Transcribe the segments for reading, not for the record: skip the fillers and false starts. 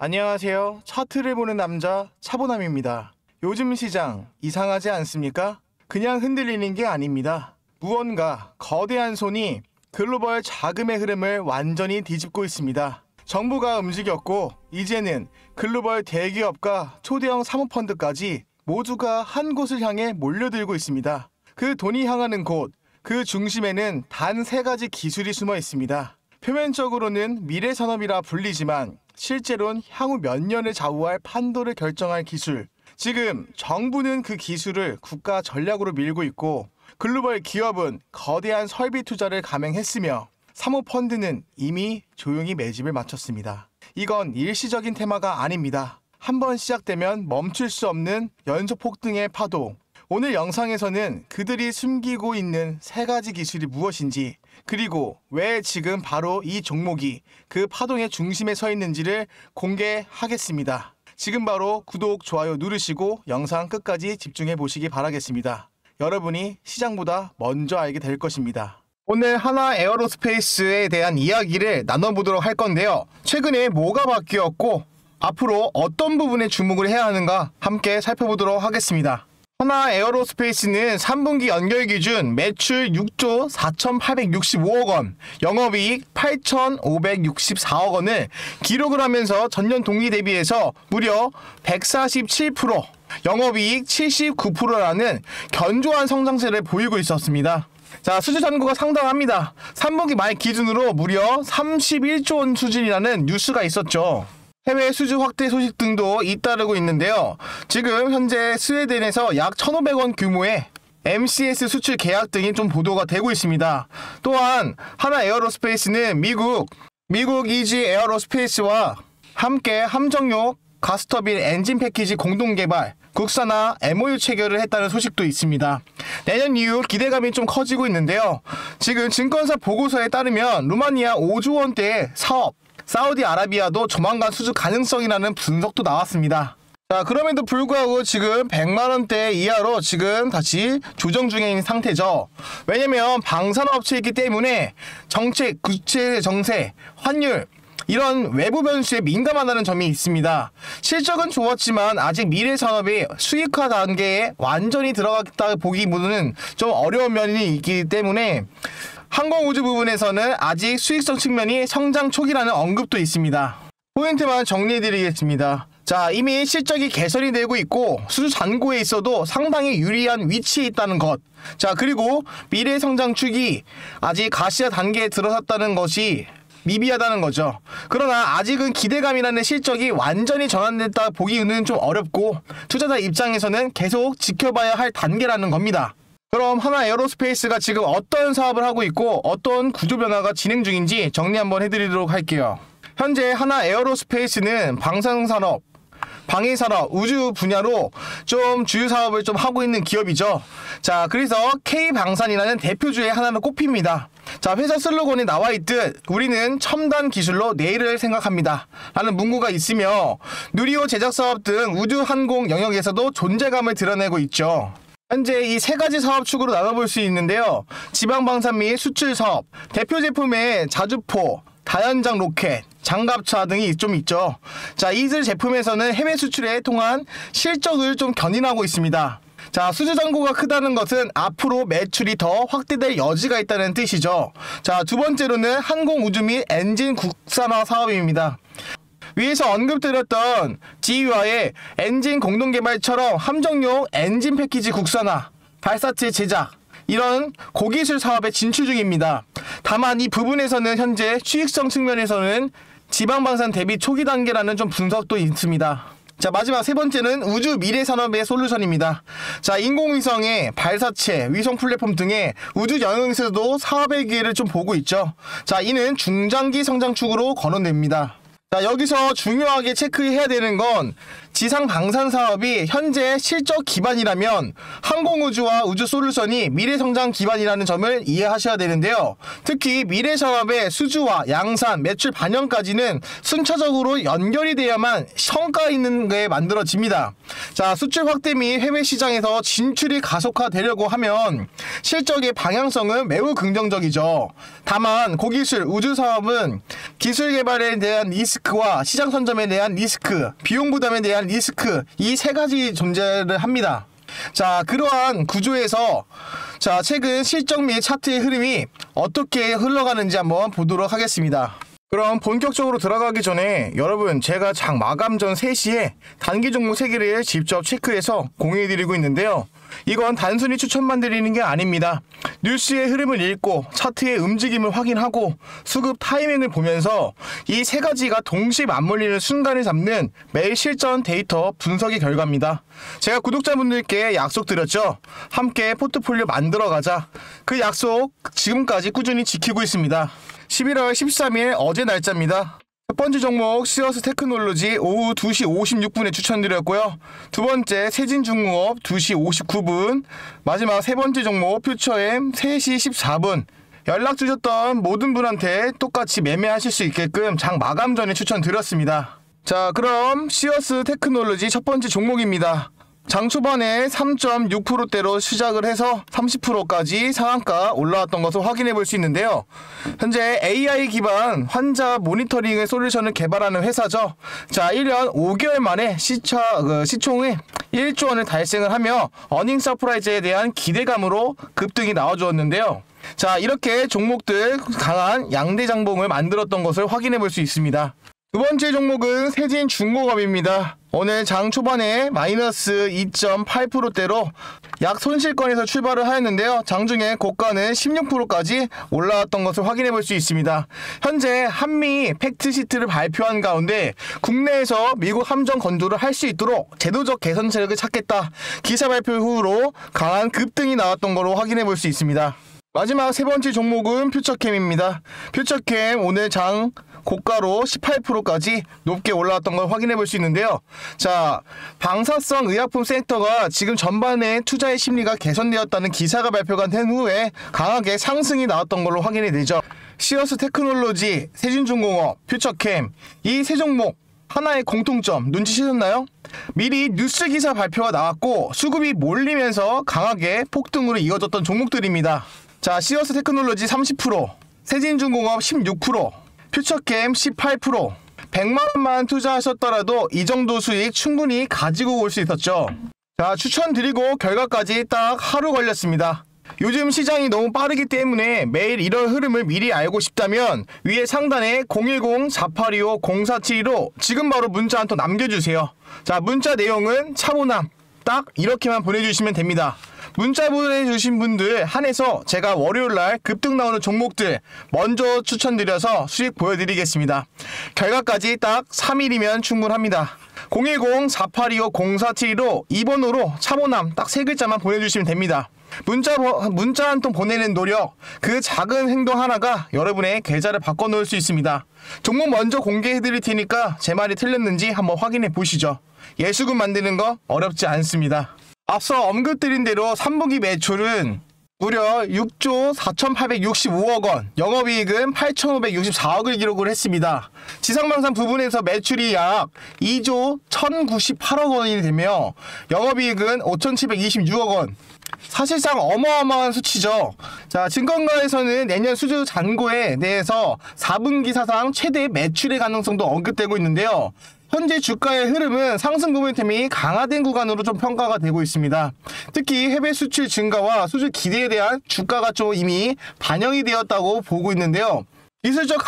안녕하세요. 차트를 보는 남자 차보남입니다. 요즘 시장 이상하지 않습니까? 그냥 흔들리는 게 아닙니다. 무언가 거대한 손이 글로벌 자금의 흐름을 완전히 뒤집고 있습니다. 정부가 움직였고 이제는 글로벌 대기업과 초대형 사모펀드까지 모두가 한 곳을 향해 몰려들고 있습니다. 그 돈이 향하는 곳, 그 중심에는 단 3가지 기술이 숨어 있습니다. 표면적으로는 미래산업이라 불리지만 실제로는 향후 몇 년을 좌우할 판도를 결정할 기술. 지금 정부는 그 기술을 국가 전략으로 밀고 있고 글로벌 기업은 거대한 설비 투자를 감행했으며 사모펀드는 이미 조용히 매집을 마쳤습니다. 이건 일시적인 테마가 아닙니다. 한번 시작되면 멈출 수 없는 연속 폭등의 파도. 오늘 영상에서는 그들이 숨기고 있는 3가지 기술이 무엇인지, 그리고 왜 지금 바로 이 종목이 그 파동의 중심에 서 있는지를 공개하겠습니다. 지금 바로 구독, 좋아요 누르시고 영상 끝까지 집중해 보시기 바라겠습니다. 여러분이 시장보다 먼저 알게 될 것입니다. 오늘 하나 에어로스페이스에 대한 이야기를 나눠보도록 할 건데요. 최근에 뭐가 바뀌었고 앞으로 어떤 부분에 주목을 해야 하는가 함께 살펴보도록 하겠습니다. 하나 에어로스페이스는 3분기 연결 기준 매출 6조 4,865억 원, 영업이익 8,564억 원을 기록을 하면서 전년 동기 대비해서 무려 147%, 영업이익 79%라는 견조한 성장세를 보이고 있었습니다. 자, 수주 잔고가 상당합니다. 3분기 말 기준으로 무려 31조 원 수준이라는 뉴스가 있었죠. 해외 수주 확대 소식 등도 잇따르고 있는데요. 지금 현재 스웨덴에서 약 1,500원 규모의 MCS 수출 계약 등이 좀 보도가 되고 있습니다. 또한 하나 에어로스페이스는 미국 이지 에어로스페이스와 함께 함정용 가스터빈 엔진 패키지 공동 개발 국산화 MOU 체결을 했다는 소식도 있습니다. 내년 이후 기대감이 좀 커지고 있는데요. 지금 증권사 보고서에 따르면 루마니아 5조 원대의 사업, 사우디아라비아도 조만간 수주 가능성이라는 분석도 나왔습니다. 자, 그럼에도 불구하고 지금 100만원대 이하로 지금 다시 조정 중에 있는 상태죠. 왜냐면 방산업체이기 때문에 정책, 국채 정세, 환율 이런 외부 변수에 민감하다는 점이 있습니다. 실적은 좋았지만 아직 미래 산업이 수익화 단계에 완전히 들어갔다 보기보다는 좀 어려운 면이 있기 때문에 항공우주 부분에서는 아직 수익성 측면이 성장 초기라는 언급도 있습니다. 포인트만 정리해드리겠습니다. 자, 이미 실적이 개선이 되고 있고 수주 잔고에 있어도 상당히 유리한 위치에 있다는 것. 자, 그리고 미래 성장 축이 아직 가시화 단계에 들어섰다는 것이 미비하다는 거죠. 그러나 아직은 기대감이라는 실적이 완전히 전환됐다 보기는 좀 어렵고 투자자 입장에서는 계속 지켜봐야 할 단계라는 겁니다. 그럼 하나 에어로스페이스가 지금 어떤 사업을 하고 있고 어떤 구조 변화가 진행 중인지 정리 한번 해드리도록 할게요. 현재 하나 에어로스페이스는 방산산업, 방위산업, 우주 분야로 좀 주요 사업을 좀 하고 있는 기업이죠. 자, 그래서 K방산이라는 대표주의 하나로 꼽힙니다. 자, 회사 슬로건에 나와 있듯 우리는 첨단 기술로 내일을 생각합니다 라는 문구가 있으며 누리호 제작 사업 등 우주 항공 영역에서도 존재감을 드러내고 있죠. 현재 이 3가지 사업축으로 나눠볼 수 있는데요. 지방방산 및 수출 사업, 대표 제품의 자주포, 다연장 로켓, 장갑차 등이 좀 있죠. 자, 이들 제품에서는 해외 수출에 통한 실적을 좀 견인하고 있습니다. 자, 수주 잔고가 크다는 것은 앞으로 매출이 더 확대될 여지가 있다는 뜻이죠. 자, 두 번째로는 항공 우주 및 엔진 국산화 사업입니다. 위에서 언급드렸던 지휘와의 엔진 공동개발처럼 함정용 엔진 패키지 국산화, 발사체 제작 이런 고기술 사업에 진출 중입니다. 다만 이 부분에서는 현재 수익성 측면에서는 지방방산 대비 초기 단계라는 좀 분석도 있습니다. 자, 마지막 3번째는 우주 미래산업의 솔루션입니다. 자, 인공위성의 발사체, 위성 플랫폼 등의 우주 영역에서도 사업의 기회를 좀 보고 있죠. 자, 이는 중장기 성장축으로 거론됩니다. 자, 여기서 중요하게 체크해야 되는 건 지상 방산 사업이 현재 실적 기반이라면 항공우주와 우주솔루션이 미래성장 기반이라는 점을 이해하셔야 되는데요. 특히 미래사업의 수주와 양산, 매출 반영까지는 순차적으로 연결이 돼야만 성과 있는 게 만들어집니다. 자, 수출 확대 및 해외 시장에서 진출이 가속화되려고 하면 실적의 방향성은 매우 긍정적이죠. 다만 고기술, 우주사업은 기술 개발에 대한 리스크와 시장 선점에 대한 리스크, 비용 부담에 대한 리스크, 이 세 가지 존재를 합니다. 자, 그러한 구조에서 자, 최근 실적 및 차트의 흐름이 어떻게 흘러가는지 한번 보도록 하겠습니다. 그럼 본격적으로 들어가기 전에 여러분, 제가 장 마감 전 3시에 단기 종목 3개를 직접 체크해서 공유해드리고 있는데요. 이건 단순히 추천만 드리는 게 아닙니다. 뉴스의 흐름을 읽고 차트의 움직임을 확인하고 수급 타이밍을 보면서 이 세 가지가 동시에 맞물리는 순간을 잡는 매일 실전 데이터 분석의 결과입니다. 제가 구독자분들께 약속드렸죠. 함께 포트폴리오 만들어가자. 그 약속 지금까지 꾸준히 지키고 있습니다. 11월 13일 어제 날짜입니다. 첫 번째 종목 시어스 테크놀로지 오후 2시 56분에 추천드렸고요. 두 번째 세진중공업 2시 59분, 마지막 세 번째 종목 퓨처엠 3시 14분. 연락 주셨던 모든 분한테 똑같이 매매하실 수 있게끔 장 마감 전에 추천드렸습니다. 자, 그럼 시어스 테크놀로지 첫 번째 종목입니다. 장 초반에 3.6%대로 시작을 해서 30%까지 상한가 올라왔던 것을 확인해 볼 수 있는데요. 현재 AI 기반 환자 모니터링의 솔루션을 개발하는 회사죠. 자, 1년 5개월 만에 시총이 1조 원을 달성을 하며 어닝 서프라이즈에 대한 기대감으로 급등이 나와주었는데요. 자, 이렇게 종목들 강한 양대 장봉을 만들었던 것을 확인해 볼 수 있습니다. 두 번째 종목은 세진중공업입니다. 오늘 장 초반에 마이너스 2.8%대로 약 손실권에서 출발을 하였는데요. 장중에 고가는 16%까지 올라왔던 것을 확인해 볼 수 있습니다. 현재 한미 팩트시트를 발표한 가운데 국내에서 미국 함정 건조를 할 수 있도록 제도적 개선책을 찾겠다. 기사 발표 후로 강한 급등이 나왔던 것으로 확인해 볼 수 있습니다. 마지막 세 번째 종목은 퓨처캠입니다. 퓨처캠 오늘 장 고가로 18%까지 높게 올라왔던 걸 확인해 볼 수 있는데요. 자, 방사성 의약품 섹터가 지금 전반에 투자의 심리가 개선되었다는 기사가 발표가 된 후에 강하게 상승이 나왔던 걸로 확인이 되죠. 시어스 테크놀로지, 세진중공업, 퓨처캠 이 세 종목 하나의 공통점 눈치채셨나요? 미리 뉴스 기사 발표가 나왔고 수급이 몰리면서 강하게 폭등으로 이어졌던 종목들입니다. 자, 시어스 테크놀로지 30%, 세진중공업 16%, 퓨처캠 18%, 100만원만 투자하셨더라도 이 정도 수익 충분히 가지고 올 수 있었죠. 자, 추천드리고 결과까지 딱 하루 걸렸습니다. 요즘 시장이 너무 빠르기 때문에 매일 이런 흐름을 미리 알고 싶다면 위에 상단에 010-4825-0472로 지금 바로 문자 한 통 남겨주세요. 자, 문자 내용은 차보남 딱 이렇게만 보내주시면 됩니다. 문자 보내주신 분들 한해서 제가 월요일날 급등 나오는 종목들 먼저 추천드려서 수익 보여드리겠습니다. 결과까지 딱 3일이면 충분합니다. 010-4825-0472로 2번으로 차보남 딱 3글자만 보내주시면 됩니다. 문자 한 통 보내는 노력, 그 작은 행동 하나가 여러분의 계좌를 바꿔놓을 수 있습니다. 종목 먼저 공개해드릴 테니까 제 말이 틀렸는지 한번 확인해 보시죠. 예수금 만드는 거 어렵지 않습니다. 앞서 언급드린 대로 3분기 매출은 무려 6조 4,865억 원, 영업이익은 8,564억을 기록을 했습니다. 지상방산 부분에서 매출이 약 2조 1,098억 원이 되며 영업이익은 5,726억 원. 사실상 어마어마한 수치죠. 자, 증권가에서는 내년 수주 잔고에 대해서 4분기 사상 최대 매출의 가능성도 언급되고 있는데요. 현재 주가의 흐름은 상승 모멘텀이 강화된 구간으로 좀 평가가 되고 있습니다. 특히 해외 수출 증가와 수주 기대에 대한 주가가 좀 이미 반영이 되었다고 보고 있는데요. 기술적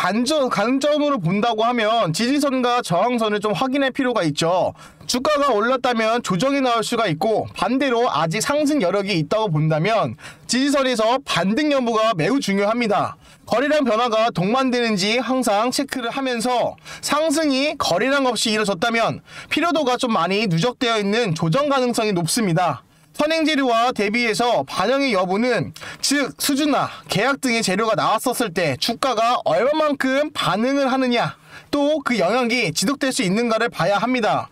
관점으로 본다고 하면 지지선과 저항선을 좀 확인할 필요가 있죠. 주가가 올랐다면 조정이 나올 수가 있고 반대로 아직 상승 여력이 있다고 본다면 지지선에서 반등 여부가 매우 중요합니다. 거래량 변화가 동반되는지 항상 체크를 하면서 상승이 거래량 없이 이루어졌다면 피로도가 좀 많이 누적되어 있는 조정 가능성이 높습니다. 선행재료와 대비해서 반영의 여부는 즉 수주나 계약 등의 재료가 나왔었을 때 주가가 얼마만큼 반응을 하느냐 또 그 영향이 지속될 수 있는가를 봐야 합니다.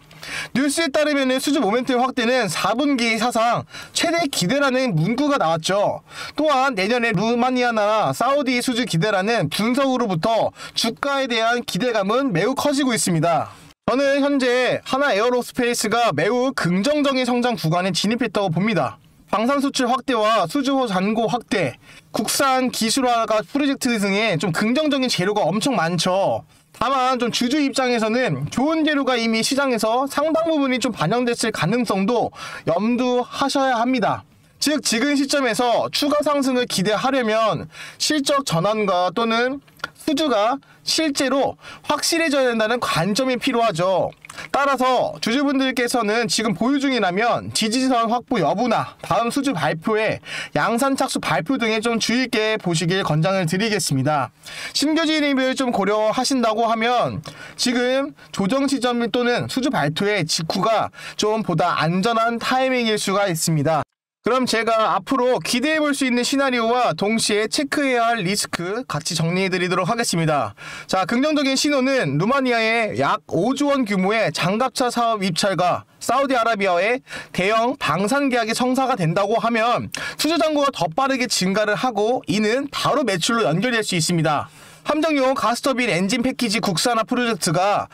뉴스에 따르면 수주 모멘텀 확대는 4분기 사상 최대 기대라는 문구가 나왔죠. 또한 내년에 루마니아나 사우디 수주 기대라는 분석으로부터 주가에 대한 기대감은 매우 커지고 있습니다. 저는 현재 하나 에어로스페이스가 매우 긍정적인 성장 구간에 진입했다고 봅니다. 방산 수출 확대와 수주 잔고 확대, 국산 기술화가 프로젝트 등의 좀 긍정적인 재료가 엄청 많죠. 다만 좀 주주 입장에서는 좋은 재료가 이미 시장에서 상당 부분이 좀 반영됐을 가능성도 염두하셔야 합니다. 즉 지금 시점에서 추가 상승을 기대하려면 실적 전환과 또는 수주가 실제로 확실해져야 된다는 관점이 필요하죠. 따라서 주주분들께서는 지금 보유 중이라면 지지선 확보 여부나 다음 수주 발표에 양산 착수 발표 등에 좀 주의 있게 보시길 권장을 드리겠습니다. 신규 진입을 좀 고려하신다고 하면 지금 조정 시점 또는 수주 발표의 직후가 좀 보다 안전한 타이밍일 수가 있습니다. 그럼 제가 앞으로 기대해 볼 수 있는 시나리오와 동시에 체크해야 할 리스크 같이 정리해 드리도록 하겠습니다. 자, 긍정적인 신호는 루마니아의 약 5조 원 규모의 장갑차 사업 입찰과 사우디아라비아의 대형 방산 계약이 성사가 된다고 하면 수주 잔고가 더 빠르게 증가를 하고 이는 바로 매출로 연결될 수 있습니다. 함정용 가스터빈 엔진 패키지 국산화 프로젝트가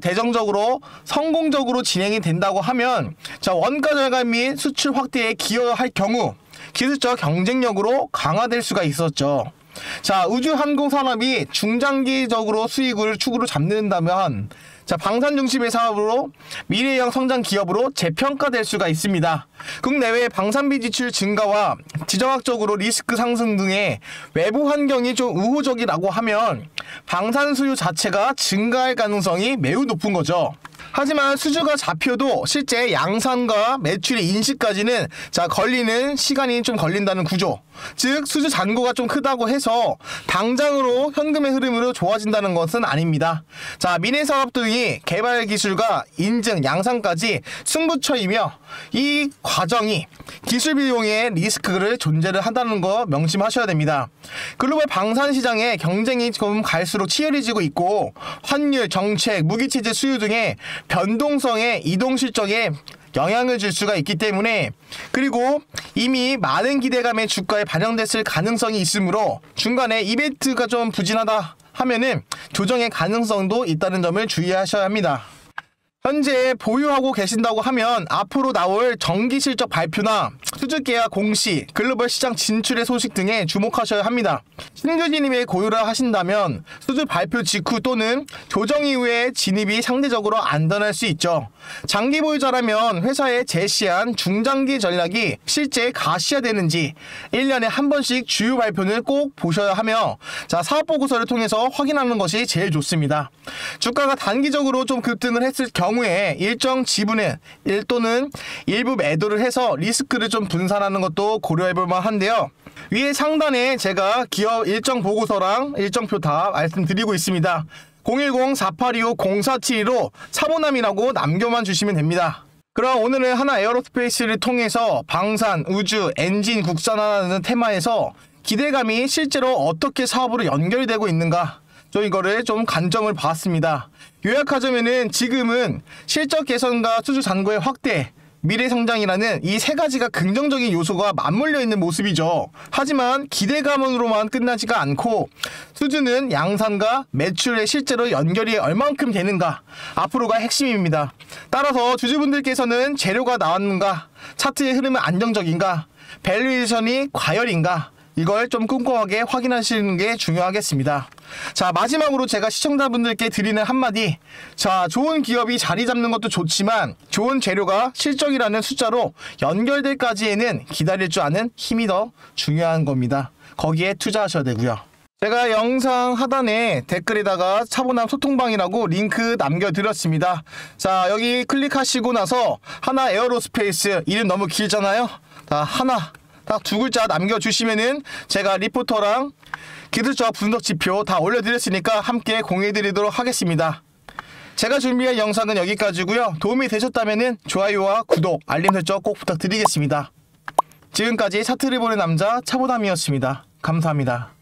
대정적으로 성공적으로 진행이 된다고 하면 자, 원가 절감 및 수출 확대에 기여할 경우 기술적 경쟁력으로 강화될 수가 있었죠. 자, 우주 항공 산업이 중장기적으로 수익을 축으로 잡는다면 자, 방산 중심의 사업으로 미래형 성장 기업으로 재평가될 수가 있습니다. 국내외 방산비 지출 증가와 지정학적으로 리스크 상승 등의 외부 환경이 좀 우호적이라고 하면 방산 수요 자체가 증가할 가능성이 매우 높은 거죠. 하지만 수주가 잡혀도 실제 양산과 매출의 인식까지는 자, 걸리는 시간이 좀 걸린다는 구조. 즉 수주 잔고가 좀 크다고 해서 당장으로 현금의 흐름으로 좋아진다는 것은 아닙니다. 자, 미래 사업 등이 개발 기술과 인증, 양산까지 승부처이며 이 과정이 기술 비용의 리스크를 존재를 한다는 거 명심하셔야 됩니다. 글로벌 방산 시장의 경쟁이 좀 갈수록 치열해지고 있고 환율, 정책, 무기체제 수요 등의 변동성의 이동 실적에 영향을 줄 수가 있기 때문에 그리고 이미 많은 기대감의 주가에 반영됐을 가능성이 있으므로 중간에 이벤트가 좀 부진하다 하면은 조정의 가능성도 있다는 점을 주의하셔야 합니다. 현재 보유하고 계신다고 하면 앞으로 나올 정기 실적 발표나 수주 계약 공시, 글로벌 시장 진출의 소식 등에 주목하셔야 합니다. 신규 진입에 고려를 하신다면 수주 발표 직후 또는 조정 이후에 진입이 상대적으로 안전할 수 있죠. 장기 보유자라면 회사에 제시한 중장기 전략이 실제 가시화되는지 1년에 한 번씩 주요 발표는 꼭 보셔야 하며 자, 사업보고서를 통해서 확인하는 것이 제일 좋습니다. 주가가 단기적으로 좀 급등을 했을 경우에 일정 지분의 또는 일부 매도를 해서 리스크를 좀 분산하는 것도 고려해볼 만한데요. 위에 상단에 제가 기업 일정 보고서랑 일정표 다 말씀드리고 있습니다. 010-4825-0472로 차보남이라고 남겨만 주시면 됩니다. 그럼 오늘은 하나 에어로스페이스를 통해서 방산, 우주, 엔진 국산화라는 테마에서 기대감이 실제로 어떻게 사업으로 연결되고 있는가 저 이거를 좀 관점을 봤습니다. 요약하자면은 지금은 실적 개선과 수주 잔고의 확대, 미래 성장이라는 이 세 가지가 긍정적인 요소가 맞물려 있는 모습이죠. 하지만 기대감으로만 끝나지가 않고 수주는 양산과 매출에 실제로 연결이 얼만큼 되는가 앞으로가 핵심입니다. 따라서 주주분들께서는 재료가 나왔는가, 차트의 흐름은 안정적인가, 밸류에이션이 과열인가 이걸 좀 꼼꼼하게 확인하시는 게 중요하겠습니다. 자, 마지막으로 제가 시청자분들께 드리는 한마디. 자, 좋은 기업이 자리 잡는 것도 좋지만 좋은 재료가 실적이라는 숫자로 연결될까지에는 기다릴 줄 아는 힘이 더 중요한 겁니다. 거기에 투자하셔야 되고요. 제가 영상 하단에 댓글에다가 차보남 소통방이라고 링크 남겨드렸습니다. 자, 여기 클릭하시고 나서 하나 에어로스페이스 이름 너무 길잖아요. 자, 하나 딱 두 글자 남겨주시면은 제가 리포터랑 기술적 분석 지표 다 올려드렸으니까 함께 공유해드리도록 하겠습니다. 제가 준비한 영상은 여기까지고요. 도움이 되셨다면은 좋아요와 구독, 알림 설정 꼭 부탁드리겠습니다. 지금까지 차트를 보는 남자 차보남이었습니다. 감사합니다.